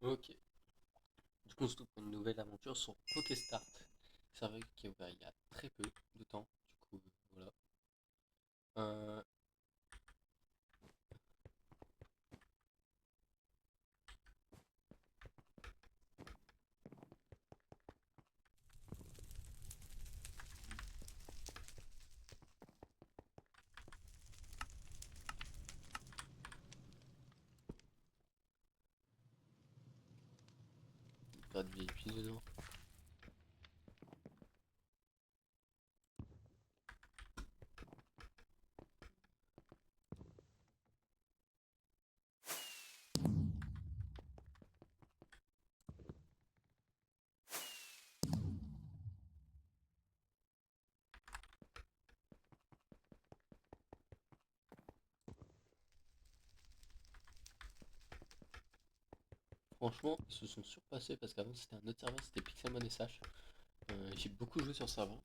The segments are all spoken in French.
Ok. Du coup, on se trouve pour une nouvelle aventure sur Pokestart. Serveur qui est ouvert il y a très peu de temps. Du coup, voilà. Euh, Faire du VIP dedans. Franchement, ils se sont surpassés parce qu'avant c'était un autre serveur, c'était Pixelmon SH. J'ai beaucoup joué sur ce serveur.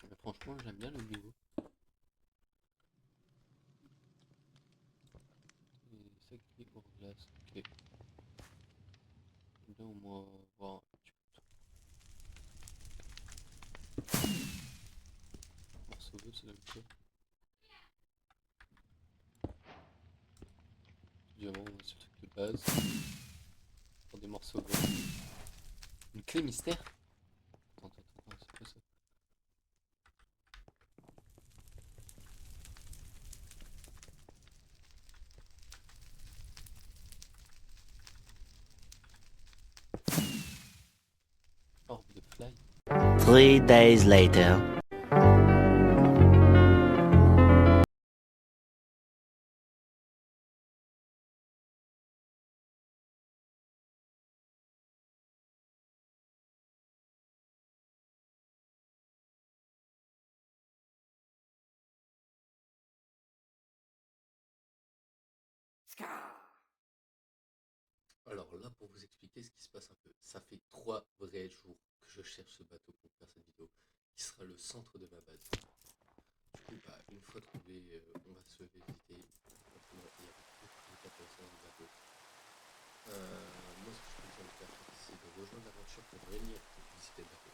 Mais franchement, j'aime bien le niveau. Et ça qui est hors glace. Ok. J'aime bien au moins voir un petit morceau bleu, c'est la même chose. Diamant, c'est le truc de base. Pour des morceaux bleus. Une clé mystère. Attends, c'est quoi ça? Orbe de fly. 3 days later. Alors là, pour vous expliquer ce qui se passe un peu, ça fait 3 vrais jours que je cherche ce bateau pour faire cette vidéo, qui sera le centre de ma base. Du coup, bah, une fois trouvé, on va se visiter. Franchement, il y a beaucoup de trucs intéressants dans le bateau. Moi, ce que je peux vous faire, c'est de rejoindre l'aventure pour venir visiter le bateau.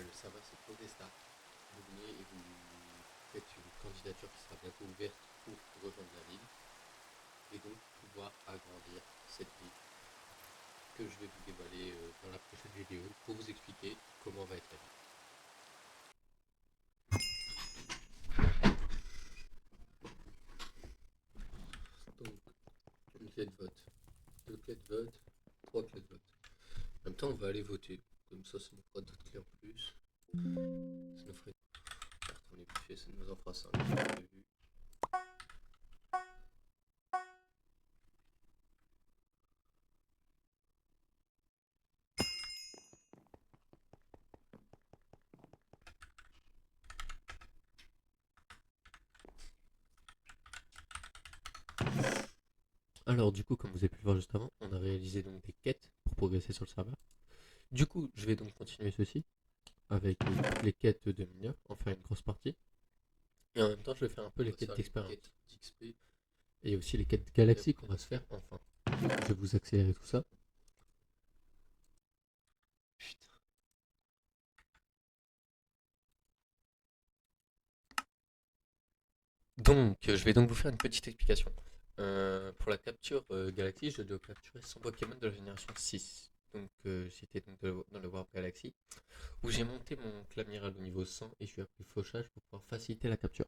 Le serveur, c'est Protesta. Vous venez et vous faites une candidature qui sera bientôt ouverte pour rejoindre la ville et donc pouvoir agrandir cette ville que je vais vous dévoiler dans la prochaine vidéo pour vous expliquer comment va être la vie. Donc, une clé de vote, 2 clés de vote, 3 clés de vote. En même temps, on va aller voter. Comme ça nous fera d'autres clés en plus. Ça nous ferait carte en épluché, ça nous en fera 5. Alors du coup, comme vous avez pu le voir juste avant, on a réalisé donc des quêtes pour progresser sur le serveur. Du coup, je vais donc continuer ceci avec les quêtes de mineurs, en faire une grosse partie. Et en même temps, je vais faire un peu les quêtes d'expérience. Et aussi les quêtes galaxies qu'on va se faire enfin. Je vais vous accélérer tout ça. Putain. Donc, je vais donc vous faire une petite explication. Pour la capture Galaxy, je dois capturer 100 Pokémon de la génération 6. Donc, j'étais donc dans le Warp Galaxy, où j'ai monté mon Clamiral au niveau 100 et je lui ai appris Fauchage pour pouvoir faciliter la capture.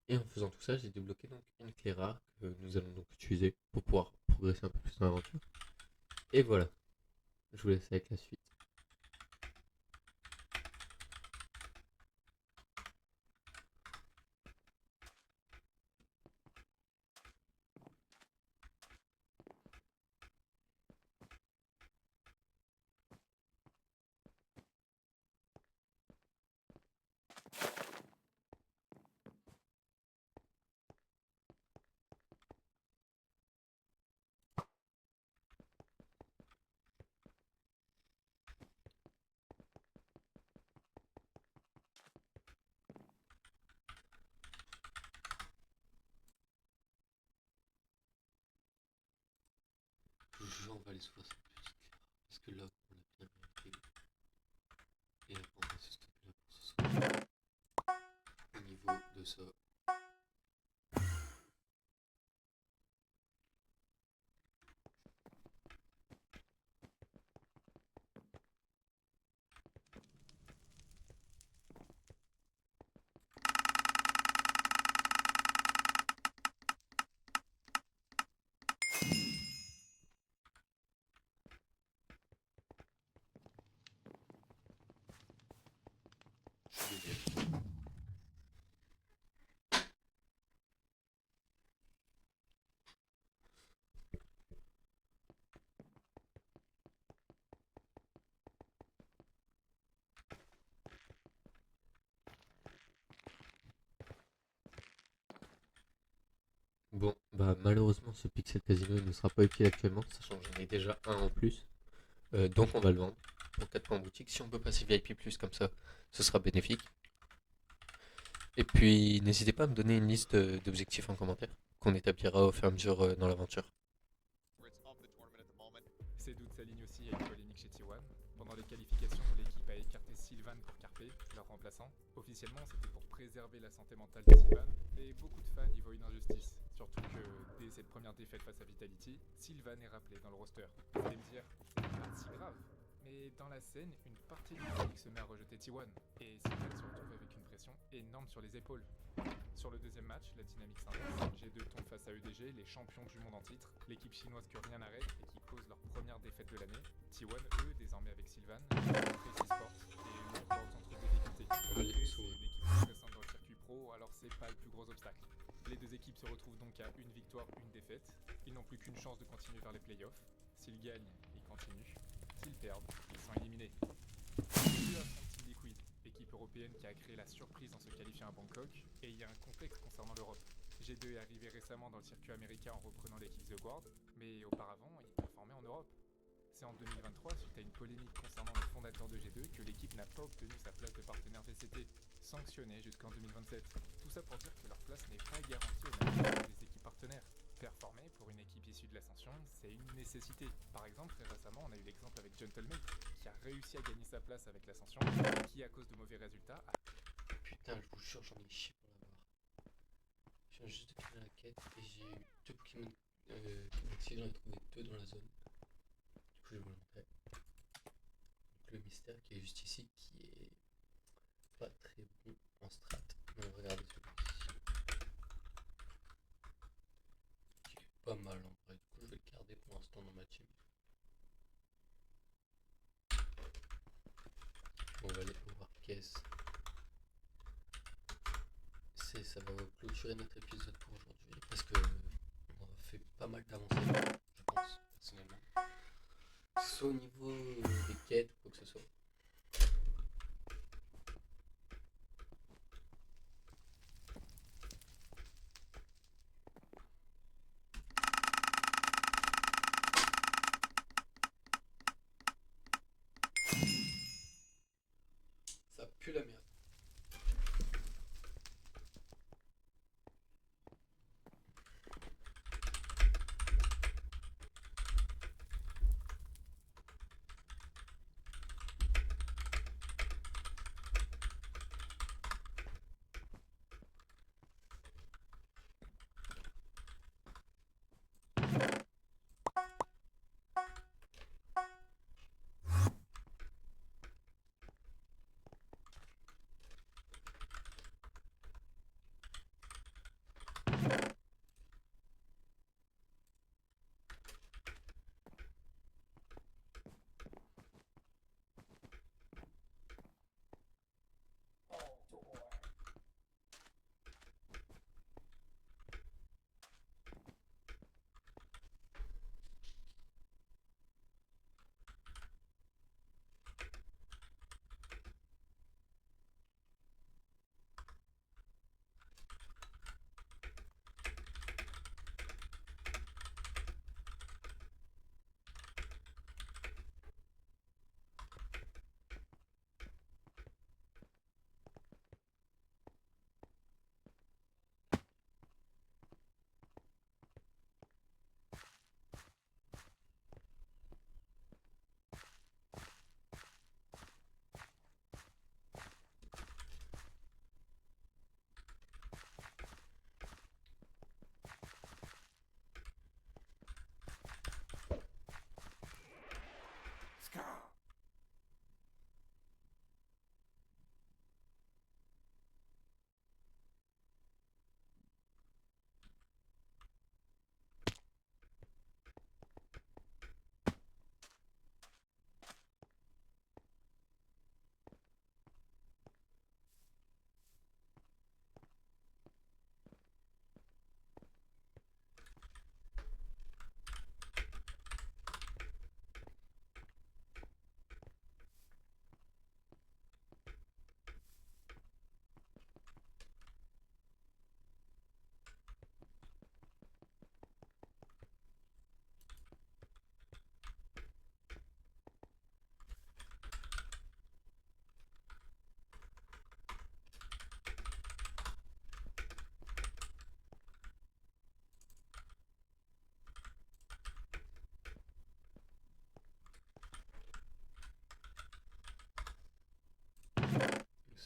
Et en faisant tout ça, j'ai débloqué donc une clé rare que nous allons donc utiliser pour pouvoir progresser un peu plus dans l'aventure. Et voilà, je vous laisse avec la suite. jeu, on va aller sur cette petite carte. Parce que là, on l'a bien mérité. Et après, on va se stopper là pour ce soir. Au niveau de ça. Je suis désolé. Bon, bah malheureusement ce Pixel Casino ne sera pas utile actuellement, sachant que j'en ai déjà un en plus. Donc on va le vendre pour 4 points en boutique. Si on peut passer VIP Plus comme ça, ce sera bénéfique. Et puis n'hésitez pas à me donner une liste d'objectifs en commentaire qu'on établira au fur et à mesure dans l'aventure. Ces doutes s'alignent aussi à une polémique chez T1. Pendant les qualifications, l'équipe a écarté Sylvain pour Carpe, leur remplaçant. Officiellement, c'était pour préserver la santé mentale de Sylvain, et beaucoup de fans y voient une injustice. Surtout que, dès cette première défaite face à Vitality, Sylvain est rappelé dans le roster. Vous allez me dire, pas si grave. Mais dans la scène, une partie du public se met à rejeter T1, et Sylvain se retrouve avec une pression énorme sur les épaules. Sur le deuxième match, la dynamique s'inverse. G2 tombe face à EDG, les champions du monde en titre, l'équipe chinoise que rien n'arrête et qui cause leur première défaite de l'année. T1, eux, désormais avec Sylvain, Tracy Sport et une porte entre deux difficultés. C'est une équipe intéressante dans le circuit pro, alors c'est pas le plus gros obstacle. Les deux équipes se retrouvent donc à une victoire, une défaite. Ils n'ont plus qu'une chance de continuer vers les playoffs. S'ils gagnent, ils continuent. S'ils perdent, ils sont éliminés. G2 affronte Team Liquid, équipe européenne qui a créé la surprise en se qualifiant à Bangkok, et il y a un contexte concernant l'Europe. G2 est arrivé récemment dans le circuit américain en reprenant l'équipe The Guard, mais auparavant, il performait en Europe. C'est en 2023, suite à une polémique concernant le fondateur de G2, que l'équipe n'a pas obtenu sa place de partenaire VCT, sanctionnée jusqu'en 2027. Tout ça pour dire que leur place n'est pas garantie au même titre que les équipes partenaires. Performer pour une équipe issue de l'ascension, c'est une nécessité. Par exemple, très récemment, on a eu l'exemple avec Gentleman, qui a réussi à gagner sa place avec l'ascension, et qui, à cause de mauvais résultats, a... Putain, je vous jure, j'en ai chié pour l'avoir. Je viens juste de finir la quête et j'ai eu 2 Pokémon Galaxy, j'en ai trouvé 2 dans la zone. Du coup, je vais vous le montrer. Donc, le mystère qui est juste ici, qui est pas très bon en strat. Mais regardez celui-ci. Qui est pas mal en vrai. Du coup, je vais le garder pour l'instant dans ma team. On va aller pouvoir caisse. Ça va clôturer notre épisode pour aujourd'hui parce que on a fait pas mal d'avancées, je pense, personnellement. Soit au niveau des quêtes ou quoi que ce soit. Ça pue la merde.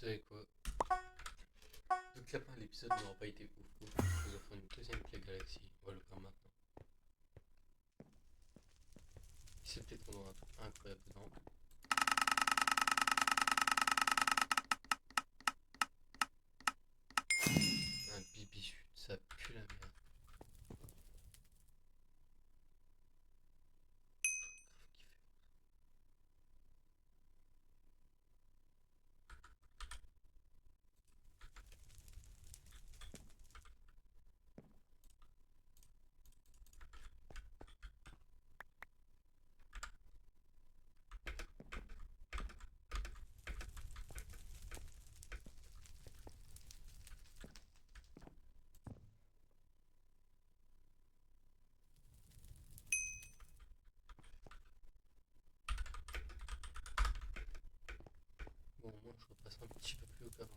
savez quoi? Donc là, l'épisode n'aura pas été ouf. Je vais faire une deuxième pierre galaxie. On va le faire maintenant. C'est peut-être qu'on aura un truc incroyable dedans. Un bibichute, ça pue la merde. Bon, moi je repasse un petit peu plus haut qu'avant.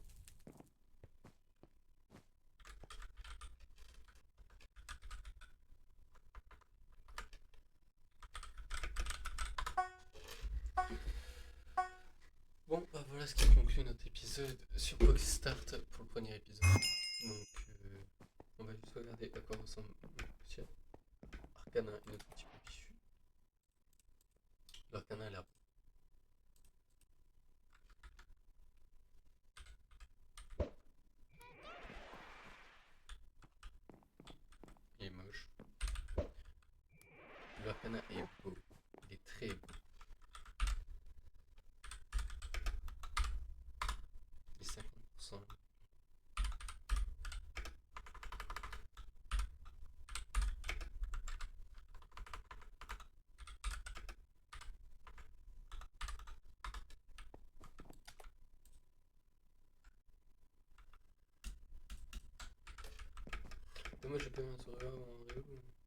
Bon, bah voilà ce qui conclut notre épisode sur Start pour le premier épisode. Donc, on va juste regarder à quoi ressemble le petit Arcana et notre petit bichu. L'Arcana a l'air. Il est moche. L'Arcana est beau. Il est très beau. Il est 50%. Mais moi j'ai pas eu un sourire avant un